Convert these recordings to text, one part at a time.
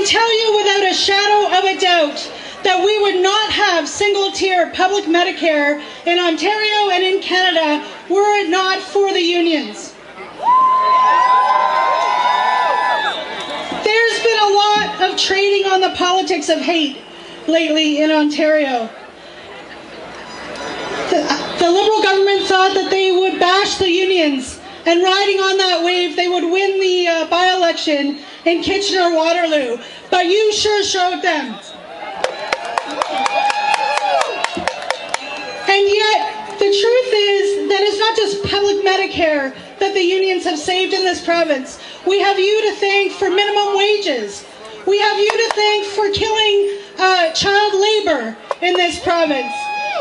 can tell you without a shadow of a doubt that we would not have single-tier public Medicare in Ontario and in Canada were it not for the unions. There's been a lot of trading on the politics of hate lately in Ontario. The Liberal government thought that they would bash the unions, and riding on that wave they would win the by-election in Kitchener-Waterloo. But you sure showed them. And yet, the truth is that it's not just public Medicare that the unions have saved in this province. We have you to thank for minimum wages. We have you to thank for killing child labor in this province.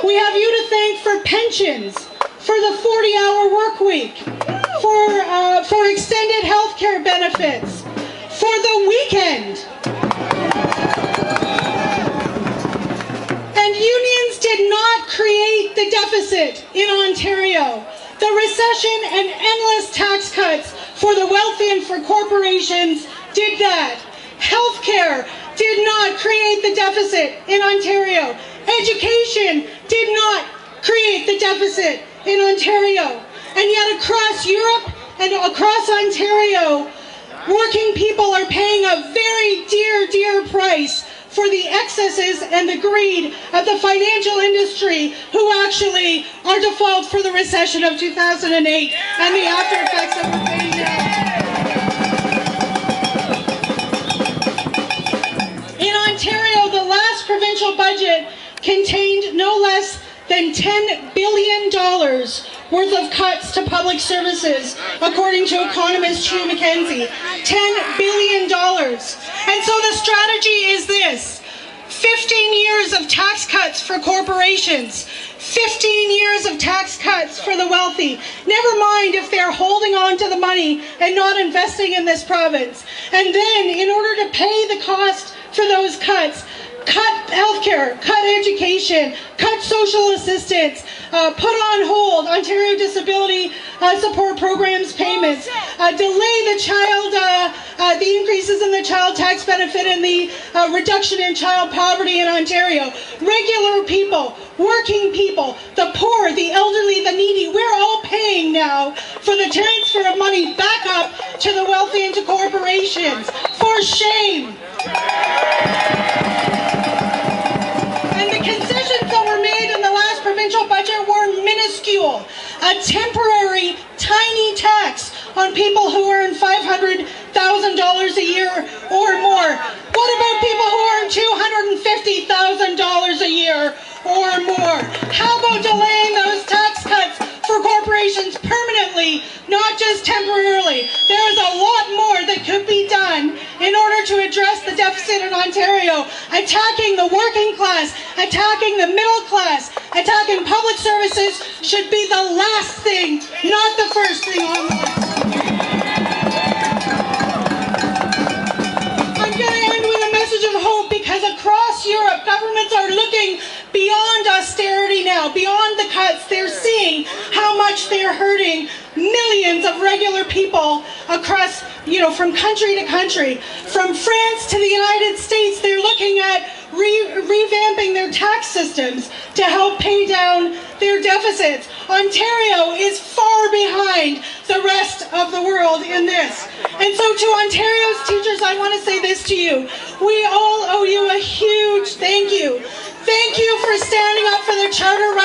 We have you to thank for pensions, for the 40-hour work week, for extended health care benefits, for the weekend. And unions did not create the deficit in Ontario. The recession and endless tax cuts for the wealthy and for corporations did that. Healthcare did not create the deficit in Ontario. Education did not create the deficit in Ontario. And yet across Europe and across Ontario, working people are paying a very dear price for the excesses and the greed of the financial industry, who actually are to fault for the recession of 2008 and the after effects that we're paying now. In Ontario, the last provincial budget contained no less than $10 billion worth of cuts to public services, according to economist Hugh McKenzie. $10 billion. And so the strategy is this: 15 years of tax cuts for corporations, 15 years of tax cuts for the wealthy. Never mind if they're holding on to the money and not investing in this province. And then, in order to pay the cost for those cuts, cut healthcare, cut education, cut social assistance, put on hold Ontario Disability Support Programs payments, delay the increases in the child tax benefit and the reduction in child poverty in Ontario. Regular people, working people, the poor, the elderly, the needy, we're all paying now for the transfer of money back up to the wealthy and to corporations. For shame. Provincial budget were minuscule. A temporary, tiny tax on people who earn $500,000 a year or more. What about people who earn $250,000 a year or more? How about delaying those tax cuts for corporations permanently, not just temporarily? There is a lot more that could be done in order to address the deficit in Ontario. Attacking the working class, attacking the middle class, attacking public services should be the last thing, not the first thing on the list. I'm going to end with a message of hope, because across Europe, governments are looking beyond austerity now, beyond the cuts. They're seeing how much they're hurting millions of regular people across, from country to country. From France to the United States, they're looking at revamping their tax systems to help pay down their deficits. Ontario is far behind the rest of the world in this. And so to Ontario's teachers, I want to say this to you. We all owe you a huge thank you. Thank you for standing up for the charter rights